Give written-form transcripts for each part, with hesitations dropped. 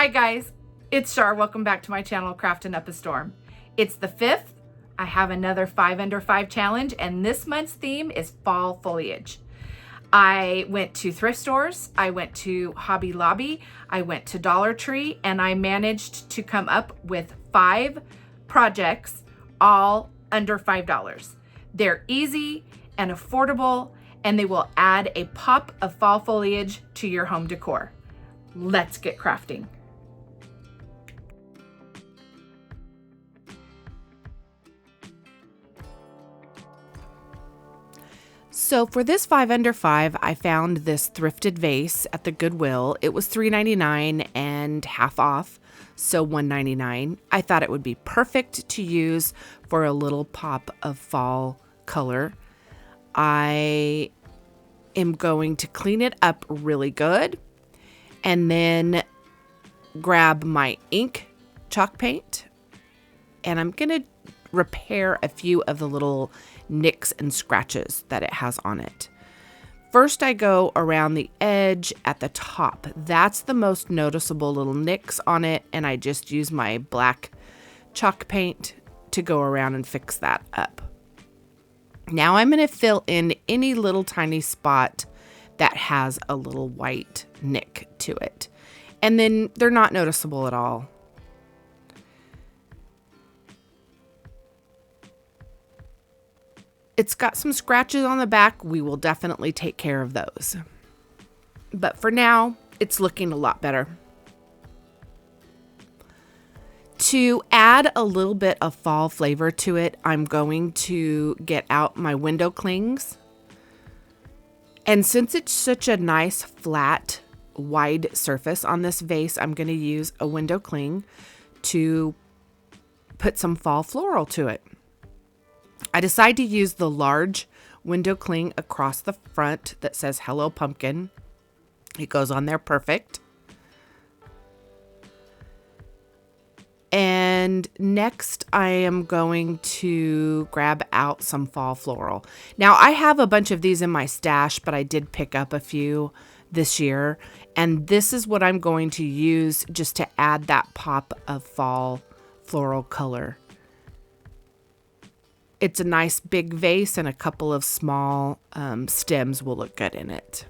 Hi guys, it's Shar. Welcome back to my channel, Craftin' Up a Storm. It's the 5th. I have another 5 under 5 challenge, and this month's theme is fall foliage. I went to thrift stores, I went to Hobby Lobby, I went to Dollar Tree, and I managed to come up with 5 projects, all under $5. They're easy and affordable, and they will add a pop of fall foliage to your home decor. Let's get crafting. So for this 5 under 5, I found this thrifted vase at the Goodwill. It was $3.99 and half off, so $1.99. I thought it would be perfect to use for a little pop of fall color. I am going to clean it up really good and then grab my ink chalk paint, and I'm going to repair a few of the little nicks and scratches that it has on it. First, I go around the edge at the top. That's the most noticeable little nicks on it, and I just use my black chalk paint to go around and fix that up. Now I'm going to fill in any little tiny spot that has a little white nick to it, and then they're not noticeable at all. It's got some scratches on the back. We will definitely take care of those. But for now, it's looking a lot better. To add a little bit of fall flavor to it, I'm going to get out my window clings. And since it's such a nice, flat, wide surface on this vase, I'm going to use a window cling to put some fall floral to it. I decide to use the large window cling across the front that says Hello Pumpkin. It goes on there perfect. And next I am going to grab out some fall floral. Now I have a bunch of these in my stash, but I did pick up a few this year. And this is what I'm going to use just to add that pop of fall floral color. It's a nice big vase, and a couple of small stems will look good in it.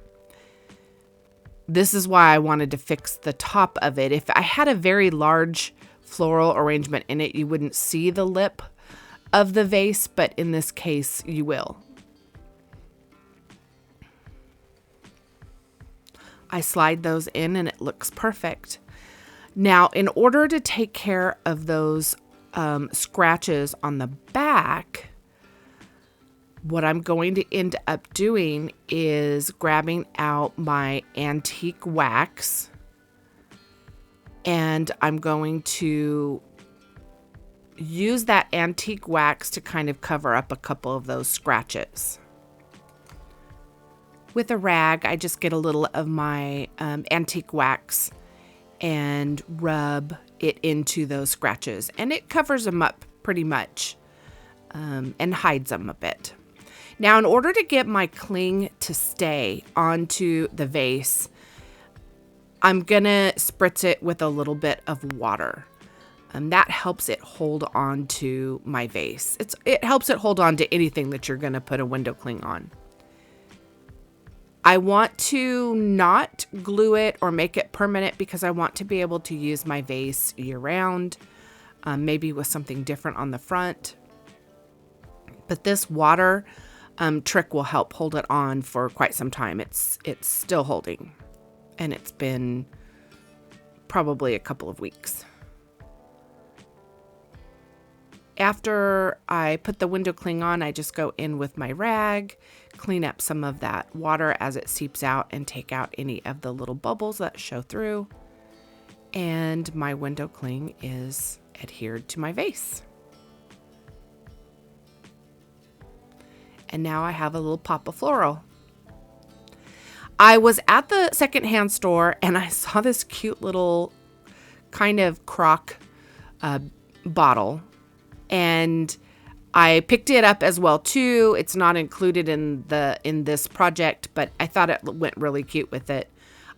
This is why I wanted to fix the top of it. If I had a very large floral arrangement in it, you wouldn't see the lip of the vase, but in this case, you will. I slide those in and it looks perfect. Now, in order to take care of those scratches on the back, what I'm going to end up doing is grabbing out my antique wax, and I'm going to use that antique wax to kind of cover up a couple of those scratches. With a rag, I just get a little of my antique wax and rub it into those scratches, and it covers them up pretty much and hides them a bit. Now, in order to get my cling to stay onto the vase, I'm gonna spritz it with a little bit of water. That helps it hold on to my vase. It helps it hold on to anything that you're gonna put a window cling on. I want to not glue it or make it permanent because I want to be able to use my vase year round, maybe with something different on the front. But this water trick will help hold it on for quite some time. It's still holding, and it's been probably a couple of weeks. After I put the window cling on, I just go in with my rag, clean up some of that water as it seeps out, and take out any of the little bubbles that show through. And my window cling is adhered to my vase. And now I have a little pop of floral. I was at the secondhand store and I saw this cute little kind of crock bottle, and I picked it up as well too. It's not included in this project, but I thought it went really cute with it.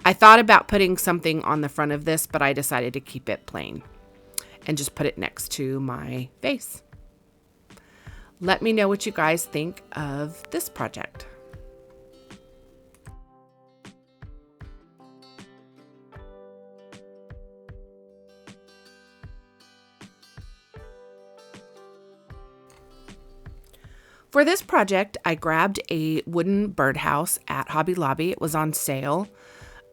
I thought about putting something on the front of this, but I decided to keep it plain and just put it next to my vase. Let me know what you guys think of this project. For this project, I grabbed a wooden birdhouse at Hobby Lobby. It was on sale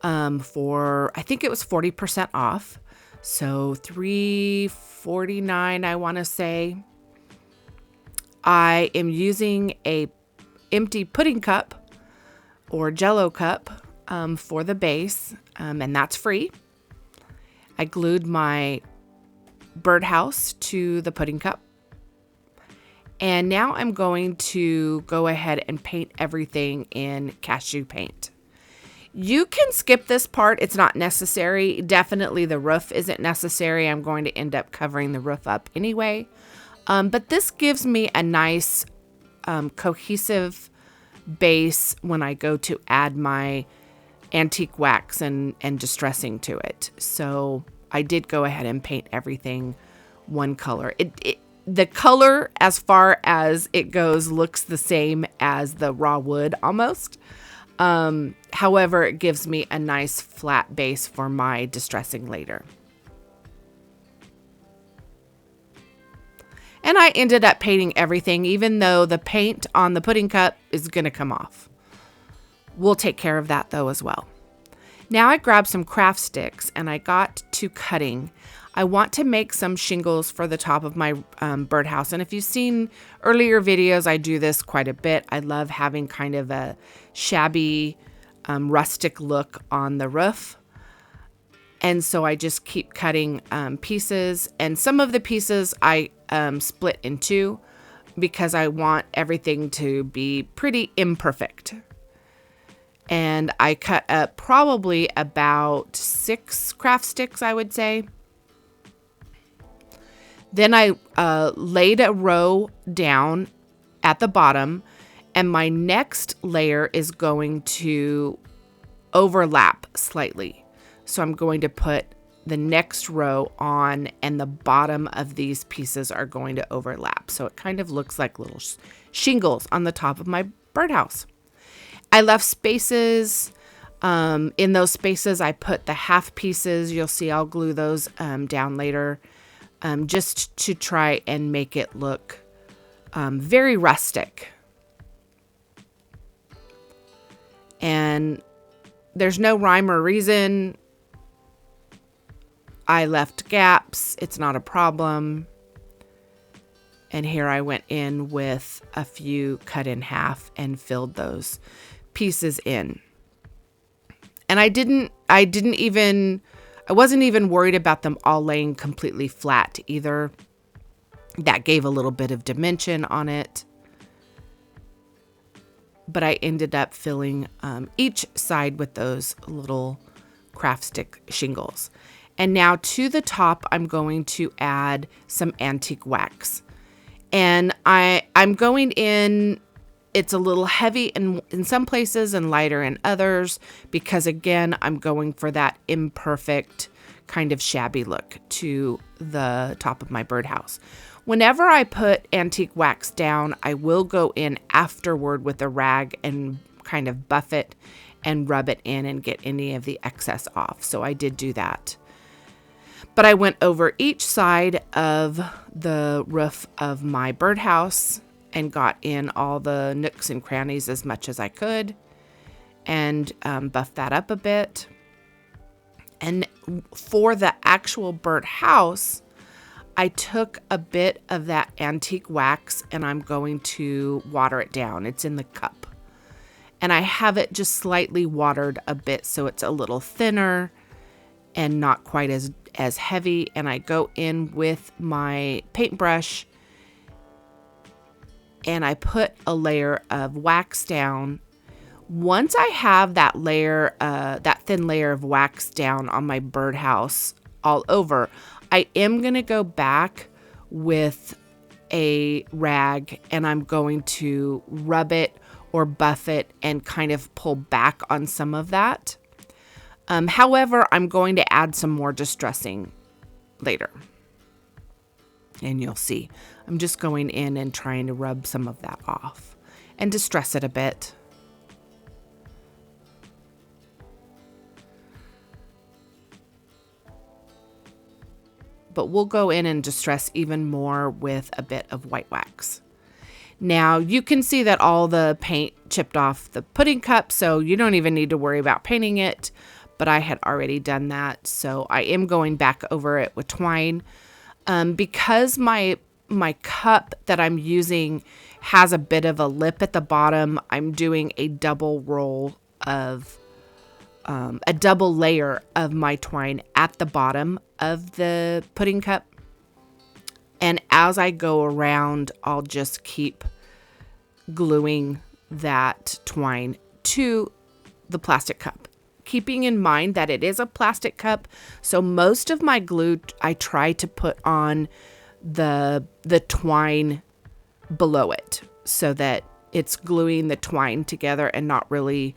for, I think it was 40% off. So $3.49, I want to say. I am using a empty pudding cup or Jello cup for the base, and that's free. I glued my birdhouse to the pudding cup. And now I'm going to go ahead and paint everything in cashew paint. You can skip this part. It's not necessary. Definitely the roof isn't necessary. I'm going to end up covering the roof up anyway. But this gives me a nice cohesive base when I go to add my antique wax and distressing to it. So I did go ahead and paint everything one color. The color, as far as it goes, looks the same as the raw wood almost. However, it gives me a nice flat base for my distressing later. And I ended up painting everything, even though the paint on the pudding cup is going to come off. We'll take care of that though as well. Now I grabbed some craft sticks and I got to cutting. I want to make some shingles for the top of my birdhouse. And if you've seen earlier videos, I do this quite a bit. I love having kind of a shabby, rustic look on the roof. And so I just keep cutting pieces. And some of the pieces I split in two because I want everything to be pretty imperfect. And I cut up probably about 6 craft sticks, I would say. Then I laid a row down at the bottom, and my next layer is going to overlap slightly. So I'm going to put the next row on, and the bottom of these pieces are going to overlap. So it kind of looks like little shingles on the top of my birdhouse. I left spaces. In those spaces, I put the half pieces. You'll see I'll glue those down later. Just to try and make it look very rustic. And there's no rhyme or reason. I left gaps. It's not a problem. And here I went in with a few cut in half and filled those pieces in. And I wasn't even worried about them all laying completely flat either. That gave a little bit of dimension on it. But I ended up filling each side with those little craft stick shingles. And now to the top, I'm going to add some antique wax. And I'm going in, it's a little heavy in some places and lighter in others, because again, I'm going for that imperfect kind of shabby look to the top of my birdhouse. Whenever I put antique wax down, I will go in afterward with a rag and kind of buff it and rub it in and get any of the excess off. So I did do that. But I went over each side of the roof of my birdhouse and got in all the nooks and crannies as much as I could and buffed that up a bit. And for the actual birdhouse, I took a bit of that antique wax and I'm going to water it down. It's in the cup. And I have it just slightly watered a bit so it's a little thinner and not quite as heavy. And I go in with my paintbrush and I put a layer of wax down. Once I have that layer, that thin layer of wax down on my birdhouse all over, I am going to go back with a rag and I'm going to rub it or buff it and kind of pull back on some of that. However, I'm going to add some more distressing later. And you'll see. I'm just going in and trying to rub some of that off and distress it a bit. But we'll go in and distress even more with a bit of white wax. Now you can see that all the paint chipped off the pudding cup, so you don't even need to worry about painting it, but I had already done that. So I am going back over it with twine. Because my cup that I'm using has a bit of a lip at the bottom, I'm doing a double roll of a double layer of my twine at the bottom of the pudding cup. And as I go around, I'll just keep gluing that twine to the plastic cup, keeping in mind that it is a plastic cup. So most of my glue I try to put on the twine below it so that it's gluing the twine together and not really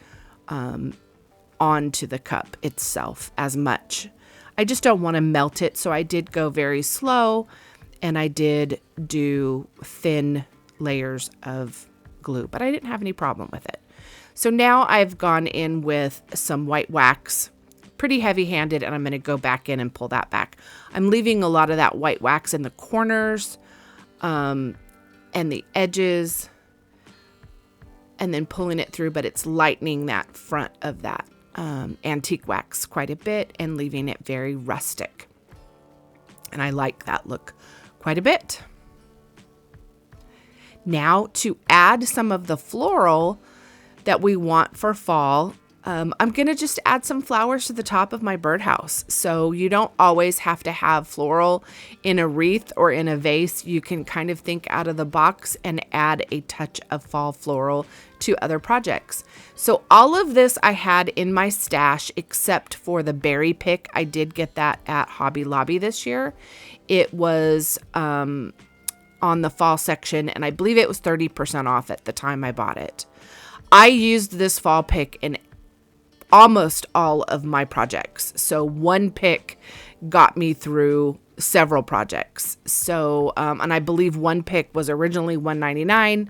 onto the cup itself as much. I just don't want to melt it, so I did go very slow, and I did do thin layers of glue, but I didn't have any problem with it. So now I've gone in with some white wax, pretty heavy-handed, and I'm going to go back in and pull that back. I'm leaving a lot of that white wax in the corners and the edges, and then pulling it through, but it's lightening that front of that antique wax quite a bit and leaving it very rustic. And I like that look quite a bit. Now to add some of the floral that we want for fall, I'm going to just add some flowers to the top of my birdhouse. So you don't always have to have floral in a wreath or in a vase. You can kind of think out of the box and add a touch of fall floral to other projects. So all of this I had in my stash except for the berry pick. I did get that at Hobby Lobby this year. It was on the fall section, and I believe it was 30% off at the time I bought it. I used this fall pick in almost all of my projects. So one pick got me through several projects. So, and I believe one pick was originally $1.99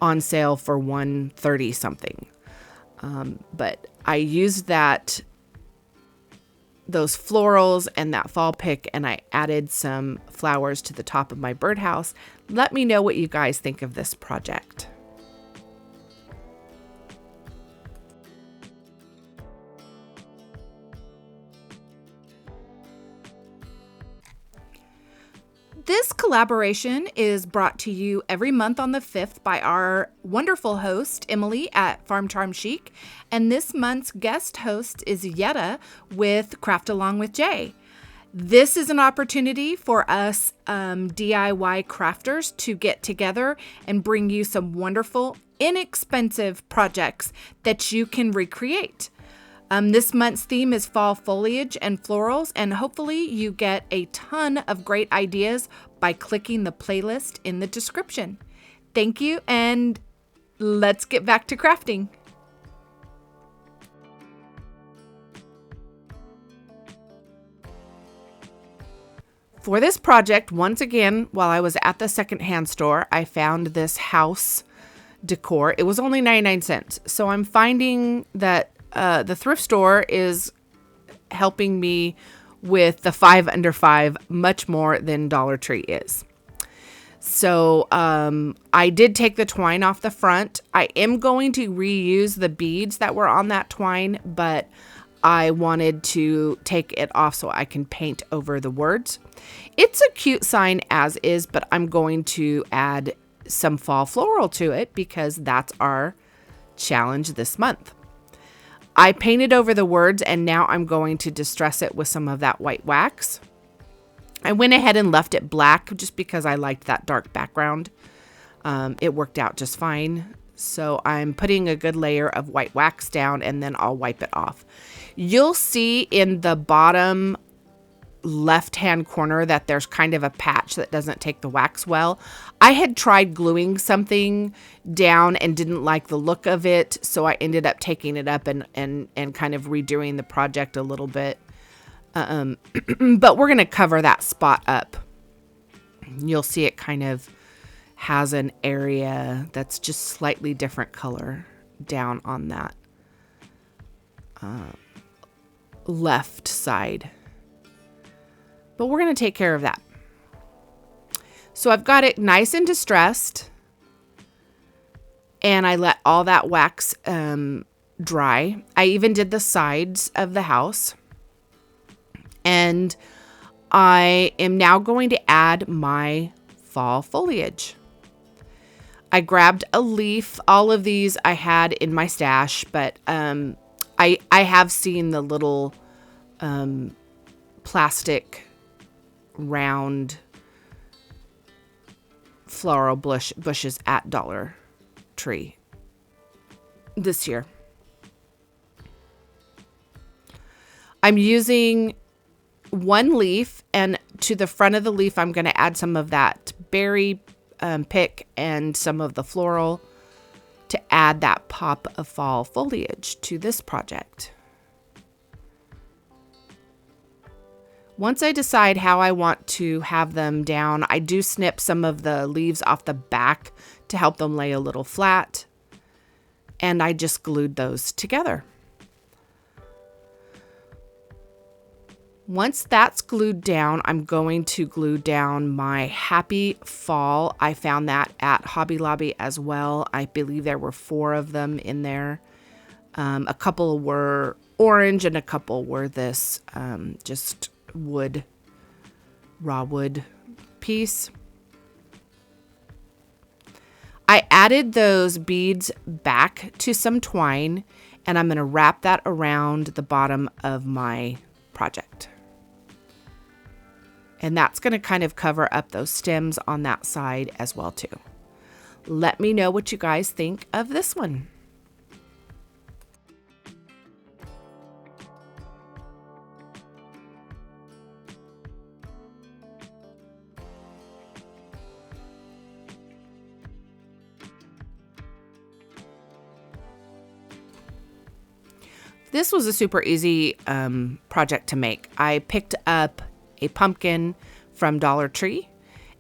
on sale for $1.30 something. But I used those florals and that fall pick, and I added some flowers to the top of my birdhouse. Let me know what you guys think of this project. This collaboration is brought to you every month on the 5th by our wonderful host, Emily at Farm Charm Chic. And this month's guest host is Yetta with Craft Along with Jay. This is an opportunity for us DIY crafters to get together and bring you some wonderful, inexpensive projects that you can recreate. This month's theme is fall foliage and florals, and hopefully you get a ton of great ideas by clicking the playlist in the description. Thank you, and let's get back to crafting. For this project, once again, while I was at the secondhand store, I found this house decor. It was only 99 cents. So I'm finding that the thrift store is helping me with the 5 under 5 much more than Dollar Tree is. So I did take the twine off the front. I am going to reuse the beads that were on that twine, but I wanted to take it off so I can paint over the words. It's a cute sign as is, but I'm going to add some fall floral to it because that's our challenge this month. I painted over the words, and now I'm going to distress it with some of that white wax. I went ahead and left it black just because I liked that dark background. It worked out just fine. So I'm putting a good layer of white wax down, and then I'll wipe it off. You'll see in the bottom left-hand corner that there's kind of a patch that doesn't take the wax well. I had tried gluing something down and didn't like the look of it, so I ended up taking it up and kind of redoing the project a little bit. But we're going to cover that spot up. You'll see it kind of has an area that's just slightly different color down on that left side. But we're going to take care of that. So I've got it nice and distressed. And I let all that wax dry. I even did the sides of the house. And I am now going to add my fall foliage. I grabbed a leaf. All of these I had in my stash, but I have seen the little plastic round floral bushes at Dollar Tree this year. I'm using one leaf, and to the front of the leaf I'm going to add some of that berry pick and some of the floral to add that pop of fall foliage to this project. Once I decide how I want to have them down, I do snip some of the leaves off the back to help them lay a little flat, and I just glued those together. Once that's glued down, I'm going to glue down my Happy Fall. I found that at Hobby Lobby as well. I believe there were 4 of them in there. A couple were orange and a couple were this just raw wood piece. I added those beads back to some twine, and I'm going to wrap that around the bottom of my project. And that's going to kind of cover up those stems on that side as well too. Let me know what you guys think of this one. This was a super easy project to make. I picked up a pumpkin from Dollar Tree,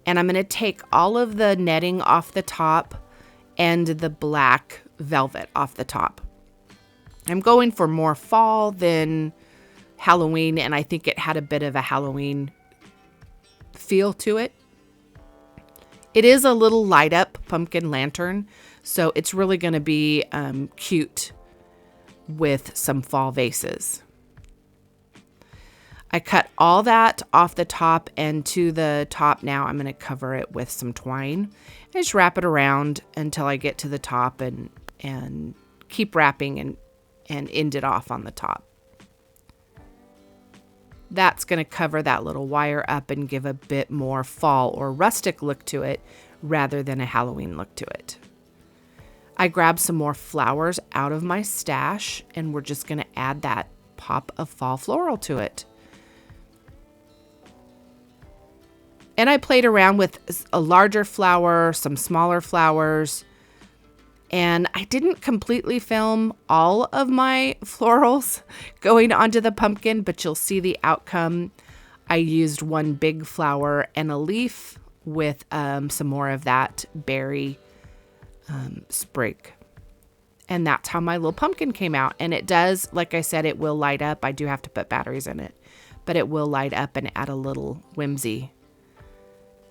and I'm going to take all of the netting off the top and the black velvet off the top. I'm going for more fall than Halloween, and I think it had a bit of a Halloween feel to it. It is a little light up pumpkin lantern, so it's really going to be cute with some fall vases. I cut all that off the top, and to the top now I'm going to cover it with some twine. I just wrap it around until I get to the top and keep wrapping and end it off on the top. That's going to cover that little wire up and give a bit more fall or rustic look to it rather than a Halloween look to it. I grabbed some more flowers out of my stash, and we're just going to add that pop of fall floral to it. And I played around with a larger flower, some smaller flowers, and I didn't completely film all of my florals going onto the pumpkin, but you'll see the outcome. I used one big flower and a leaf with some more of that berry sprig. And that's how my little pumpkin came out. And it does, like I said, it will light up. I do have to put batteries in it, but it will light up and add a little whimsy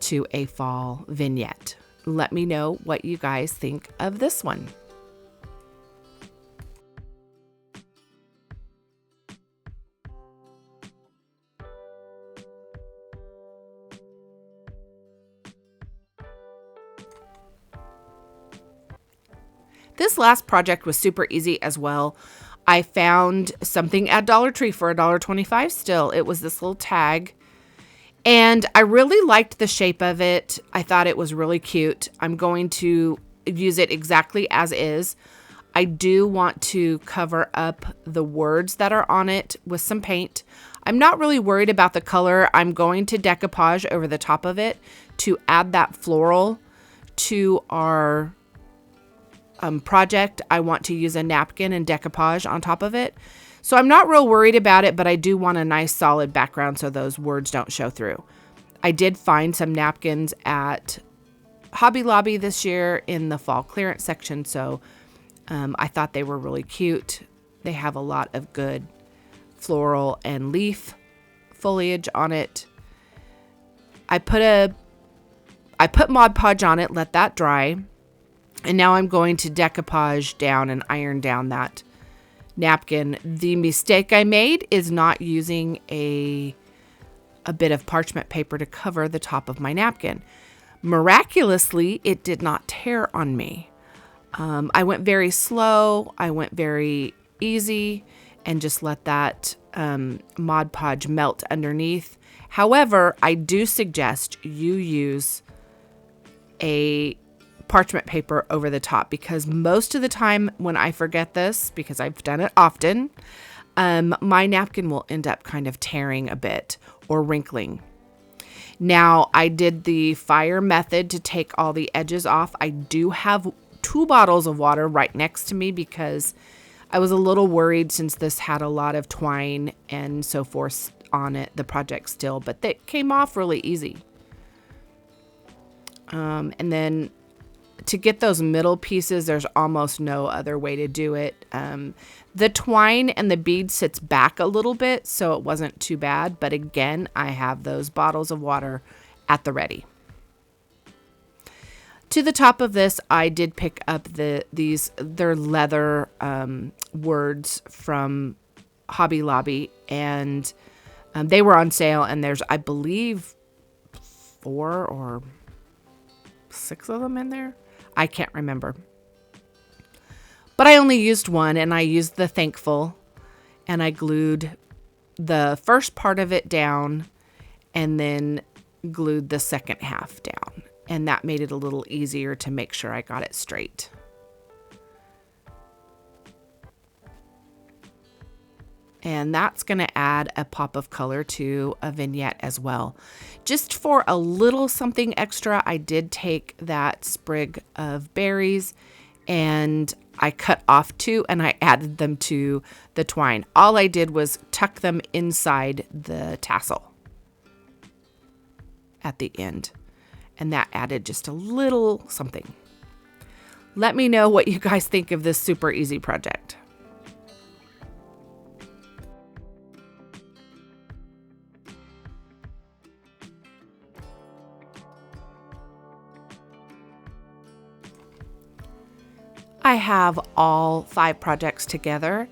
to a fall vignette. Let me know what you guys think of this one. This last project was super easy as well. I found something at Dollar Tree for $1.25 still. It was this little tag, and I really liked the shape of it. I thought it was really cute. I'm going to use it exactly as is. I do want to cover up the words that are on it with some paint. I'm not really worried about the color. I'm going to decoupage over the top of it to add that floral to our project. I want to use a napkin and decoupage on top of it. So I'm not real worried about it, but I do want a nice solid background so those words don't show through. I did find some napkins at Hobby Lobby this year in the fall clearance section, so I thought they were really cute. They have a lot of good floral and leaf foliage on it. I put Mod Podge on it, let that dry, and now I'm going to decoupage down and iron down that napkin. The mistake I made is not using a bit of parchment paper to cover the top of my napkin. Miraculously, it did not tear on me. I went very slow. I went very easy and just let that Mod Podge melt underneath. However, I do suggest you use a parchment paper over the top, because most of the time when I forget this, because I've done it often, my napkin will end up kind of tearing a bit or wrinkling. Now, I did the fire method to take all the edges off. I do have 2 bottles of water right next to me because I was a little worried since this had a lot of twine and so forth on it, the project still, but they came off really easy. And then to get those middle pieces, there's almost no other way to do it. The twine and the bead sits back a little bit, so it wasn't too bad. But again, I have those bottles of water at the ready. To the top of this, I did pick up they're leather words from Hobby Lobby, and they were on sale. And there's, I believe, 4 or 6 of them in there. I can't remember. But I only used one, and I used the Thankful, and I glued the first part of it down and then glued the second half down. And that made it a little easier to make sure I got it straight. And that's going to add a pop of color to a vignette as well. Just for a little something extra, I did take that sprig of berries and I cut off 2 and I added them to the twine. All I did was tuck them inside the tassel at the end. And that added just a little something. Let me know what you guys think of this super easy project. I have all 5 projects together,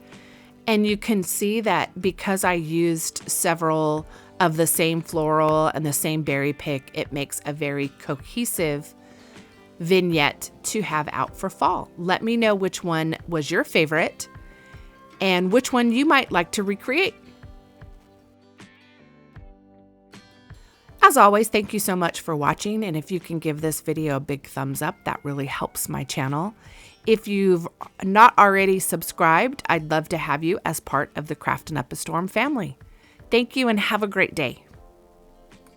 and you can see that because I used several of the same floral and the same berry pick, it makes a very cohesive vignette to have out for fall. Let me know which one was your favorite and which one you might like to recreate. As always, thank you so much for watching, and if you can give this video a big thumbs up, that really helps my channel. If you've not already subscribed, I'd love to have you as part of the Craftin' Up a Storm family. Thank you and have a great day.